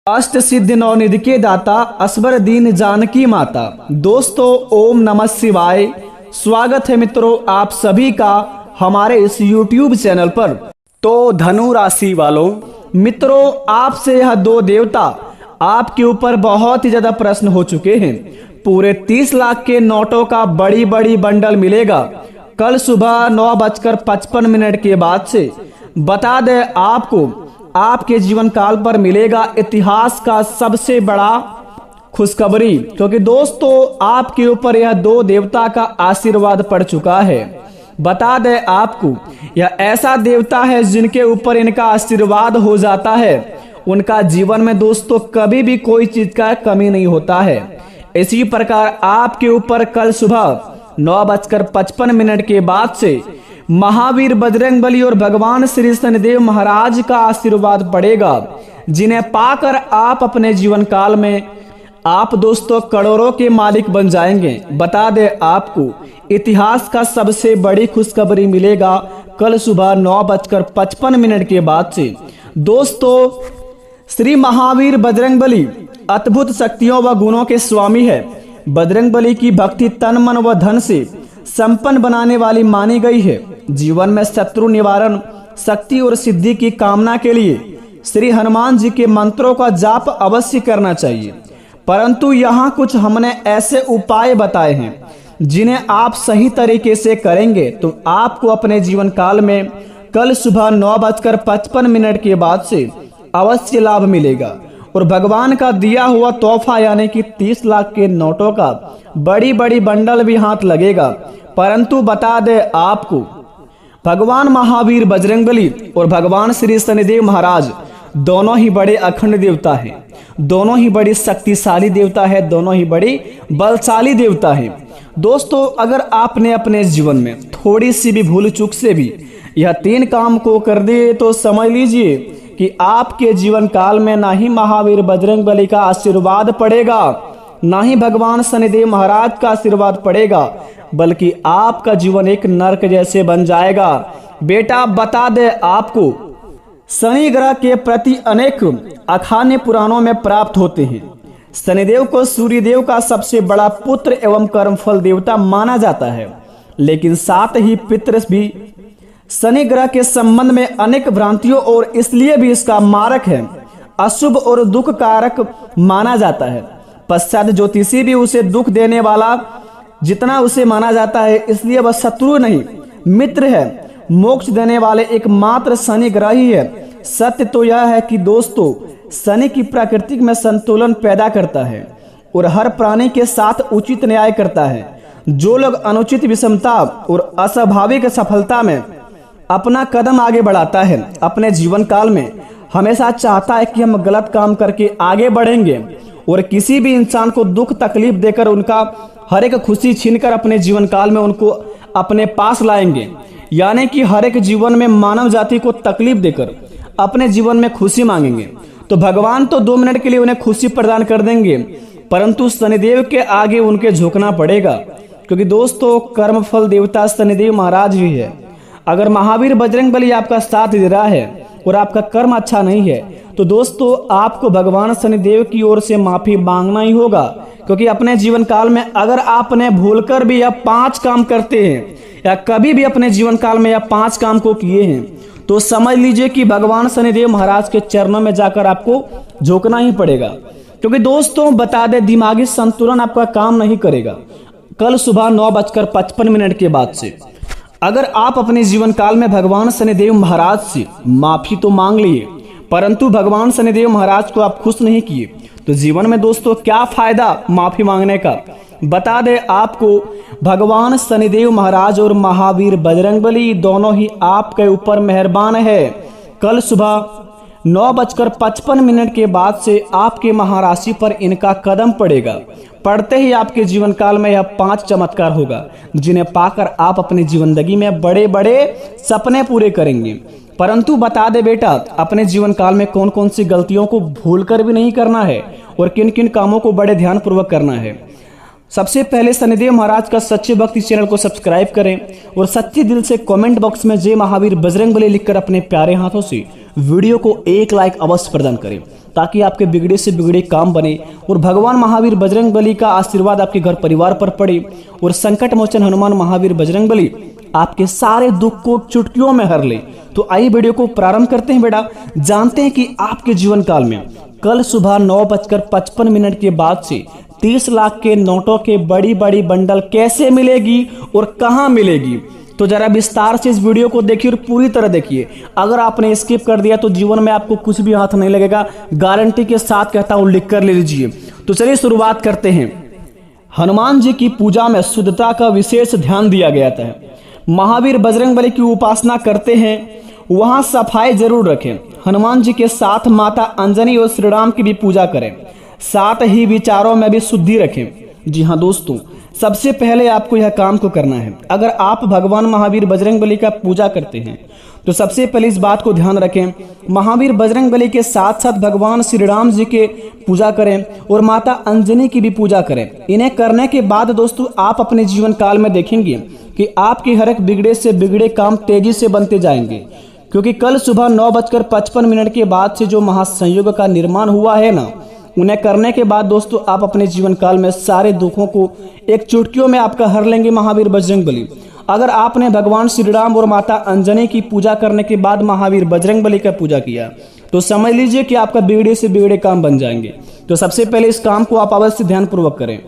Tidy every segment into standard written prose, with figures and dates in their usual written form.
अष्ट सिद्धि नवनिधि के दाता असबर दीन जानकी माता। दोस्तों ओम नमः शिवाय। स्वागत है मित्रों आप सभी का हमारे इस YouTube चैनल पर। तो धनु राशि वालों मित्रों, आपसे यह दो देवता आपके ऊपर बहुत ही ज्यादा प्रश्न हो चुके हैं। पूरे 30 लाख के नोटों का बड़ी बड़ी बंडल मिलेगा कल सुबह 9:55 के बाद से। बता दें आपको, आपके जीवन काल पर मिलेगा इतिहास का सबसे बड़ा खुशखबरी, क्योंकि दोस्तों आपके ऊपर यह दो देवता का आशीर्वाद पड़ चुका है। बता दें आपको, यह ऐसा देवता है जिनके ऊपर इनका आशीर्वाद हो जाता है, उनका जीवन में दोस्तों कभी भी कोई चीज का कमी नहीं होता है। इसी प्रकार आपके ऊपर कल सुबह 9:55 के बाद से महावीर बजरंगबली और भगवान श्री शनिदेव महाराज का आशीर्वाद पड़ेगा, जिन्हें पाकर आप अपने जीवन काल में आप दोस्तों करोड़ों के मालिक बन जाएंगे। बता दें आपको, इतिहास का सबसे बड़ी खुशखबरी मिलेगा कल सुबह 9:55 के बाद से। दोस्तों श्री महावीर बजरंगबली अद्भुत शक्तियों व गुणों के स्वामी है। बजरंगबली की भक्ति तन मन व धन से संपन्न बनाने वाली मानी गई है। जीवन में शत्रु निवारण, शक्ति और सिद्धि की कामना के लिए श्री हनुमान जी के मंत्रों का जाप अवश्य करना चाहिए। परंतु यहाँ कुछ हमने ऐसे उपाय बताए हैं जिन्हें आप सही तरीके से करेंगे तो आपको अपने जीवन काल में कल सुबह 9:55 के बाद से अवश्य लाभ मिलेगा और भगवान का दिया हुआ तोहफा यानी कि 30 लाख के नोटों का बड़ी बड़ी बंडल भी हाथ लगेगा। परंतु बता दे आपको, भगवान महावीर बजरंगबली और भगवान श्री शनिदेव महाराज दोनों ही बड़े अखंड देवता हैं, दोनों ही बड़ी शक्तिशाली देवता है, दोनों ही बड़ी बलशाली देवता है। दोस्तों अगर आपने अपने जीवन में थोड़ी सी भी भूल चूक से भी यह 3 काम को कर दिए तो समझ लीजिए कि आपके जीवन काल में ना ही महावीर बजरंगबली का आशीर्वाद पड़ेगा, ना ही भगवान शनिदेव महाराज का आशीर्वाद पड़ेगा, बल्कि आपका जीवन एक नरक जैसे बन जाएगा। बेटा बता दे आपको, शनि ग्रह के प्रति अनेक अखाने पुराणों में प्राप्त होते हैं। शनिदेव को सूर्यदेव का सबसे बड़ा पुत्र एवं कर्मफल देवता माना जाता है, लेकिन साथ ही पितृ भी शनि ग्रह के संबंध में अनेक भ्रांतियों और इसलिए भी इसका मारक है, अशुभ और दुख कारक माना जाता है। पश्चात ज्योतिषी भी उसे दुख देने वाला जितना उसे माना जाता है, इसलिए वह शत्रु नहीं मित्र है। मोक्ष देने वाले एकमात्र शनि ग्रह ही है। सत्य तो यह है कि दोस्तों शनि की प्रकृति में संतुलन पैदा करता है और हर प्राणी के साथ उचित न्याय करता है। जो लोग अनुचित विषमता और अस्वाभाविक सफलता में अपना कदम आगे बढ़ाता है, अपने जीवन काल में हमेशा चाहता है कि हम गलत काम करके आगे बढ़ेंगे और किसी भी इंसान को दुख तकलीफ देकर उनका हर एक खुशी छीनकर अपने जीवन काल में उनको अपने पास लाएंगे, यानी कि हर एक जीवन में मानव जाति को तकलीफ देकर अपने जीवन में खुशी मांगेंगे तो भगवान तो 2 मिनट के लिए उन्हें खुशी प्रदान कर देंगे, परंतु शनिदेव के आगे उनके झुकना पड़ेगा, क्योंकि दोस्तों कर्मफल देवता शनिदेव महाराज ही है। अगर महावीर बजरंगबली आपका साथ दे रहा है और आपका कर्म अच्छा नहीं है तो दोस्तों आपको भगवान शनिदेव की ओर से माफी मांगना ही होगा, क्योंकि अपने जीवन काल में अगर आपने भूलकर भी यह 5 काम करते हैं या कभी भी अपने जीवन काल में यह 5 काम को किए हैं तो समझ लीजिए कि भगवान शनिदेव महाराज के चरणों में जाकर आपको झुकना ही पड़ेगा। क्योंकि दोस्तों बता दें, दिमागी संतुलन आपका काम नहीं करेगा कल सुबह 9:55 के बाद से। अगर आप अपने जीवन काल में भगवान शनिदेव महाराज से माफी तो मांग लिए, परंतु भगवान शनिदेव महाराज को आप खुश नहीं किए तो जीवन में दोस्तों क्या फायदा माफी मांगने का। बता दें आपको, भगवान शनिदेव महाराज और महावीर बजरंगबली दोनों ही आपके ऊपर मेहरबान है। कल सुबह 9:55 के बाद से आपके महाराशि पर इनका कदम पड़ेगा। पढ़ते ही आपके जीवन काल में यह 5 चमत्कार होगा, जिन्हें पाकर आप अपनी जिंदगी में बड़े बड़े सपने पूरे करेंगे। परंतु बता दे बेटा, अपने जीवन काल में कौन कौन सी गलतियों को भूलकर भी नहीं करना है और किन किन कामों को बड़े ध्यान पूर्वक करना है। सबसे पहले शनिदेव महाराज का सच्चे भक्ति चैनल को सब्सक्राइब करें और सच्चे दिल से कमेंट बॉक्स में जय महावीर बजरंगबली लिखकर अपने प्यारे हाथों से वीडियो को एक लाइक अवश्य प्रदान करें ताकि आपके बिगड़े से बिगड़े काम बने और भगवान महावीर बजरंगबली का आशीर्वाद आपके घर परिवार पर पड़े और संकट मोचन हनुमान महावीर बजरंगबली आपके सारे दुख को चुटकियों में हर ले। तो आइए वीडियो को प्रारंभ करते हैं बेटा। जानते हैं कि आपके जीवन काल में कल सुबह 9:55 के बाद से 30 लाख के नोटों के बड़ी बड़ी बंडल कैसे मिलेगी और कहां मिलेगी, तो जरा विस्तार से इस वीडियो को देखिए और पूरी तरह देखिए। अगर आपने स्किप कर दिया तो जीवन में आपको कुछ भी हाथ नहीं लगेगा, गारंटी के साथ कहता हूं, लिख कर ले लीजिए। तो चलिए शुरुआत करते हैं। हनुमान जी की पूजा में शुद्धता का विशेष ध्यान दिया गया था। महावीर बजरंगबली की उपासना करते हैं वहां सफाई जरूर रखें। हनुमान जी के साथ माता अंजनी और श्री राम की भी पूजा करें, साथ ही विचारों में भी शुद्धि रखें। जी हाँ दोस्तों, सबसे पहले आपको यह काम को करना है। अगर आप भगवान महावीर बजरंगबली का पूजा करते हैं तो सबसे पहले इस बात को ध्यान रखें, महावीर बजरंगबली के साथ साथ भगवान श्री राम जी के पूजा करें और माता अंजनी की भी पूजा करें। इन्हें करने के बाद दोस्तों आप अपने जीवन काल में देखेंगे कि आपके हर एक बिगड़े से बिगड़े काम तेजी से बनते जाएंगे, क्योंकि कल सुबह 9:55 के बाद से जो महासंयोग का निर्माण हुआ है ना, उन्हें करने के बाद दोस्तों आप अपने जीवन काल में सारे दुखों को एक चुटकियों में आपका हर लेंगे महावीर बजरंगबली। अगर आपने भगवान श्री राम और माता अंजनी की पूजा करने के बाद महावीर बजरंगबली का पूजा किया तो समझ लीजिए कि आपका बिगड़े से बिगड़े काम बन जाएंगे। तो सबसे पहले इस काम को आप अवश्य ध्यानपूर्वक करें।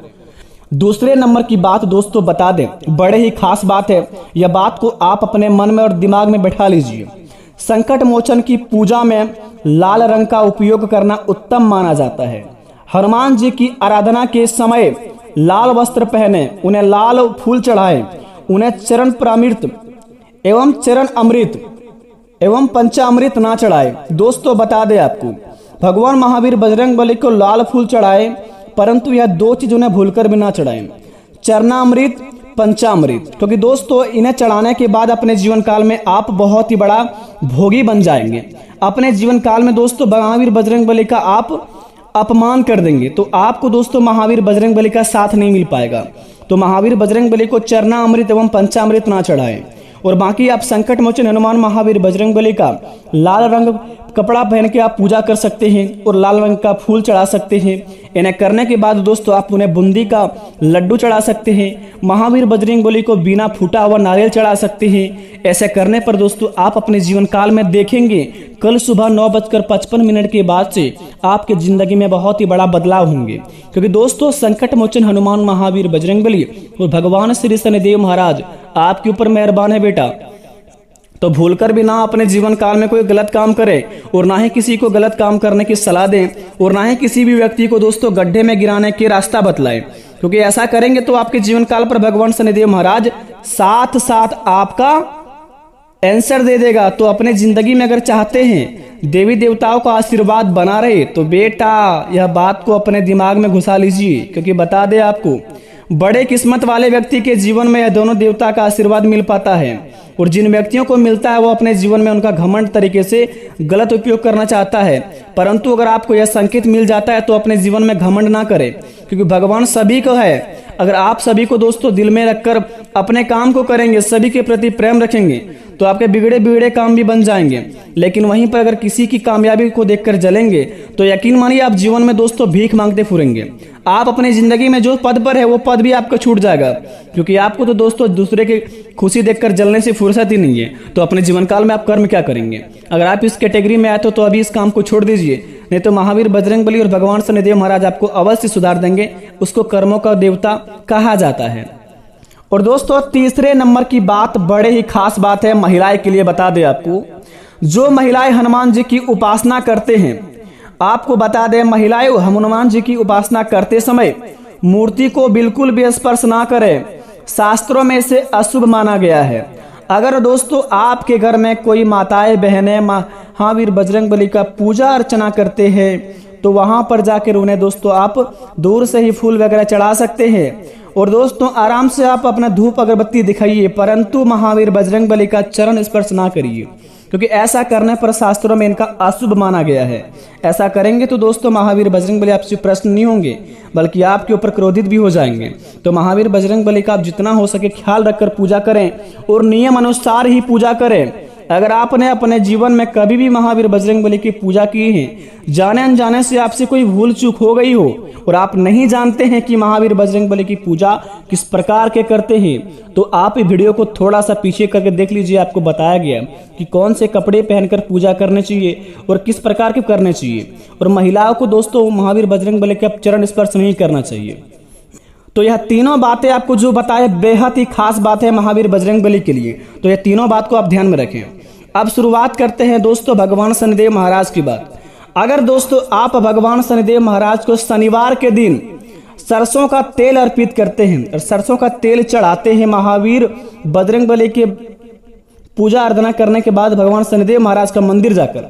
दूसरे नंबर की बात दोस्तों बता दें, बड़े ही खास बात है, यह बात को आप अपने मन में और दिमाग में बैठा लीजिए। संकट मोचन की पूजा में लाल रंग का उपयोग करना उत्तम माना जाता है। हनुमान जी की आराधना के समय लाल वस्त्र पहने, उन्हें लाल फूल चढ़ाएं, उन्हें चरण प्रामृत एवं चरण अमृत एवं पंचामृत ना चढ़ाए। दोस्तों बता दें आपको, भगवान महावीर बजरंगबली को लाल फूल चढ़ाए, परंतु यह दो चीज उन्हें भूलकर भी ना चढ़ाएं, चरणामृत, पंचामृत, क्योंकि दोस्तों इन्हें चढ़ाने के बाद अपने जीवन काल में आप बहुत ही बड़ा भोगी बन जाएंगे। अपने जीवन काल में दोस्तों महावीर बजरंगबली का आप अपमान कर देंगे तो आपको दोस्तों महावीर बजरंगबली का साथ नहीं मिल पाएगा। तो महावीर बजरंगबली को चरणामृत एवं पंचामृत ना चढ़ाएं। और बाकी आप संकट मोचन हनुमान महावीर बजरंगबली का लाल रंग कपड़ा पहन के आप पूजा कर सकते हैं और लाल रंग का फूल चढ़ा सकते हैं। इन्हें करने के बाद दोस्तों आप उन्हें बूंदी का लड्डू चढ़ा सकते हैं। महावीर बजरंगबली को बिना फूटा हुआ नारियल चढ़ा सकते हैं। ऐसे करने पर दोस्तों आप अपने जीवन काल में देखेंगे कल सुबह 9:55 के बाद से आपके जिंदगी में बहुत ही बड़ा बदलाव होंगे, क्योंकि दोस्तों संकट मोचन हनुमान महावीर बजरंगबली और भगवान श्री शनिदेव महाराज आपके ऊपर मेहरबान है बेटा। तो भूलकर भी ना अपने जीवन काल में कोई गलत काम करे और ना ही किसी को गलत काम करने की सलाह दें और ना ही किसी भी व्यक्ति को दोस्तों गड्ढे में गिराने के रास्ता बतलाएं, क्योंकि ऐसा करेंगे तो आपके जीवन काल पर भगवान शनिदेव महाराज साथ साथ आपका आंसर दे देगा। तो अपने जिंदगी में अगर चाहते हैं देवी देवताओं का आशीर्वाद बना रहे तो बेटा यह बात को अपने दिमाग में घुसा लीजिए, क्योंकि बता दे आपको बड़े किस्मत वाले व्यक्ति के जीवन में यह दोनों देवता का आशीर्वाद मिल पाता है, और जिन व्यक्तियों को मिलता है वो अपने जीवन में उनका घमंड तरीके से गलत उपयोग करना चाहता है। परंतु अगर आपको यह संकेत मिल जाता है तो अपने जीवन में घमंड ना करें, क्योंकि भगवान सभी को है। अगर आप सभी को दोस्तों दिल में रखकर अपने काम को करेंगे, सभी के प्रति प्रेम रखेंगे, तो आपके बिगड़े बिगड़े काम भी बन जाएंगे। लेकिन वहीं पर अगर किसी की कामयाबी को देखकर जलेंगे तो यकीन मानिए आप जीवन में दोस्तों भीख मांगते फिरेंगे। आप अपनी जिंदगी में जो पद पर है वो पद भी आपका छूट जाएगा, क्योंकि आपको तो दोस्तों दूसरे की खुशी देखकर जलने से फुर्सत ही नहीं है। तो अपने जीवन काल में आप कर्म क्या करेंगे? अगर आप इस कैटेगरी में आए तो अभी इस काम को छोड़ दीजिए, नहीं तो महावीर बजरंगबली और भगवान शनिदेव महाराज आपको अवश्य सुधार देंगे। उसको कर्मों का देवता कहा जाता है। और दोस्तों तीसरे नंबर की बात बड़े ही खास बात है, महिलाएं के लिए बता दें आपको, जो महिलाएं हनुमान जी की उपासना करते हैं, आपको बता दें महिलाएं हनुमान जी की उपासना करते समय मूर्ति को बिल्कुल भी स्पर्श ना करें, शास्त्रों में इसे अशुभ माना गया है। अगर दोस्तों आपके घर में कोई माताएं बहनें महावीर बजरंगबली का पूजा अर्चना करते हैं तो वहां पर जाकर उन्हें दोस्तों आप दूर से ही फूल वगैरह चढ़ा सकते हैं और दोस्तों आराम से आप अपना धूप अगरबत्ती दिखाइए, परंतु महावीर बजरंगबली का चरण स्पर्श ना करिए, क्योंकि ऐसा करने पर शास्त्रों में इनका अशुभ माना गया है। ऐसा करेंगे तो दोस्तों महावीर बजरंगबली आपसे प्रसन्न नहीं होंगे, बल्कि आपके ऊपर क्रोधित भी हो जाएंगे। तो महावीर बजरंगबली का आप जितना हो सके ख्याल रखकर पूजा करें और नियम अनुसार ही पूजा करें। अगर आपने अपने जीवन में कभी भी महावीर बजरंगबली की पूजा की है, जाने अनजाने से आपसे कोई भूल चूक हो गई हो और आप नहीं जानते हैं कि महावीर बजरंगबली की पूजा किस प्रकार के करते हैं, तो आप वीडियो को थोड़ा सा पीछे करके देख लीजिए। आपको बताया गया कि कौन से कपड़े पहनकर पूजा करनी चाहिए और किस प्रकार के करने चाहिए, और महिलाओं को दोस्तों महावीर बजरंगबली का चरण स्पर्श नहीं करना चाहिए। तो यह तीनों बातें आपको जो बताए बेहद ही खास बात है महावीर बजरंगबली के लिए, तो यह तीनों बात को आप ध्यान में रखें। अब शुरुआत करते हैं दोस्तों भगवान शनिदेव महाराज की बात। अगर दोस्तों आप भगवान शनिदेव महाराज को शनिवार के दिन सरसों का तेल अर्पित करते हैं और सरसों का तेल चढ़ाते हैं महावीर बजरंगबली के पूजा अर्चना करने के बाद भगवान शनिदेव महाराज का मंदिर जाकर,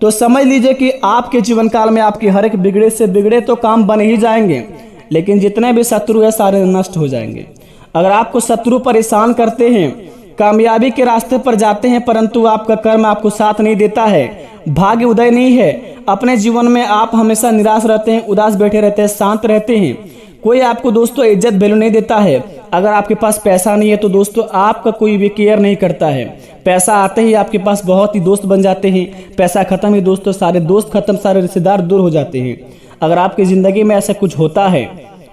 तो समझ लीजिए कि आपके जीवन काल में आपके हर एक बिगड़े से बिगड़े तो काम बन ही जाएंगे, लेकिन जितने भी शत्रु है सारे नष्ट हो जाएंगे। अगर आपको शत्रु परेशान करते हैं, कामयाबी के रास्ते पर जाते हैं, परंतु आपका कर्म आपको साथ नहीं देता है, भाग्य उदय नहीं है, अपने जीवन में आप हमेशा निराश रहते हैं, उदास बैठे रहते हैं, शांत रहते हैं, कोई आपको दोस्तों इज्जत वैल्यू नहीं देता है। अगर आपके पास पैसा नहीं है तो दोस्तों आपका कोई भी केयर नहीं करता है। पैसा आते ही आपके पास बहुत ही दोस्त बन जाते हैं, पैसा खत्म ही दोस्तों सारे दोस्त खत्म, सारे रिश्तेदार दूर हो जाते हैं। अगर आपकी जिंदगी में ऐसा कुछ होता है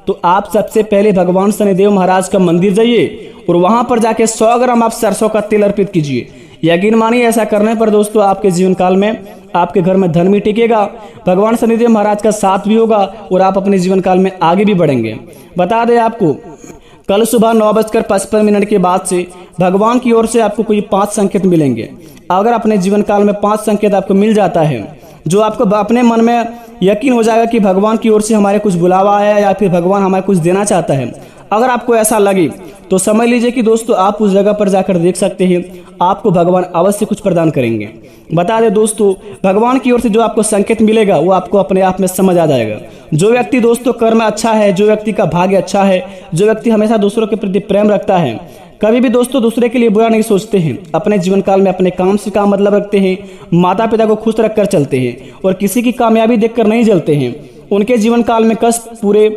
तो आप सबसे पहले भगवान शनिदेव महाराज का मंदिर जाइए और वहां पर जाके 100 ग्राम आप सरसों का तेल अर्पित कीजिए। यकीन मानिए ऐसा करने पर दोस्तों आपके जीवन काल में आपके घर में धन भी टिकेगा, भगवान शनिदेव महाराज का साथ भी होगा और आप अपने जीवन काल में आगे भी बढ़ेंगे। बता दें आपको, कल सुबह 9:55 के बाद से भगवान की ओर से आपको कोई 5 संकेत मिलेंगे। अगर अपने जीवन काल में 5 संकेत आपको मिल जाता है, जो आपको अपने मन में यकीन हो जाएगा कि भगवान की ओर से हमारे कुछ बुलावा आया या फिर भगवान हमारे कुछ देना चाहता है, अगर आपको ऐसा लगे तो समझ लीजिए कि दोस्तों आप उस जगह पर जाकर देख सकते हैं, आपको भगवान अवश्य कुछ प्रदान करेंगे। बता दें दोस्तों, भगवान की ओर से जो आपको संकेत मिलेगा वो आपको अपने आप में समझ आ जाएगा। जो व्यक्ति दोस्तों कर्म अच्छा है, जो व्यक्ति का भाग्य अच्छा है, जो व्यक्ति हमेशा दूसरों के प्रति प्रेम रखता है, कभी भी दोस्तों दूसरे के लिए बुरा नहीं सोचते हैं, अपने जीवन काल में अपने काम से काम मतलब रखते हैं, माता पिता को खुश रखकर चलते हैं और किसी की कामयाबी देखकर नहीं जलते हैं, उनके जीवन काल में कष्ट पूरे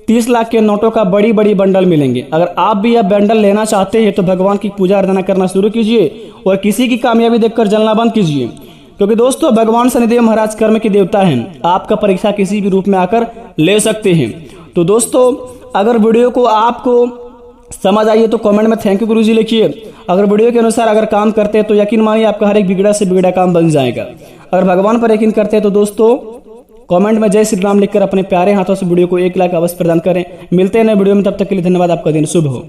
30 लाख के नोटों का बड़ी बड़ी बंडल मिलेंगे। अगर आप भी यह बंडल लेना चाहते हैं तो भगवान की पूजा अर्चना करना शुरू कीजिए और किसी की कामयाबी देखकर जलना बंद कीजिए, क्योंकि दोस्तों भगवान शनिदेव महाराज कर्म के देवता हैं, आपका परीक्षा किसी भी रूप में आकर ले सकते हैं। तो दोस्तों अगर वीडियो को आपको समझ आइए तो कमेंट में थैंक यू गुरुजी लिखिए। अगर वीडियो के अनुसार अगर काम करते हैं तो यकीन मानिए आपका हर एक बिगड़ा से बिगड़ा काम बन जाएगा। अगर भगवान पर यकीन करते हैं तो दोस्तों कमेंट में जय श्री राम लिखकर अपने प्यारे हाथों से वीडियो को 1 लाख अवश्य प्रदान करें। मिलते हैं नए वीडियो में, तब तक के लिए धन्यवाद। आपका दिन शुभ हो।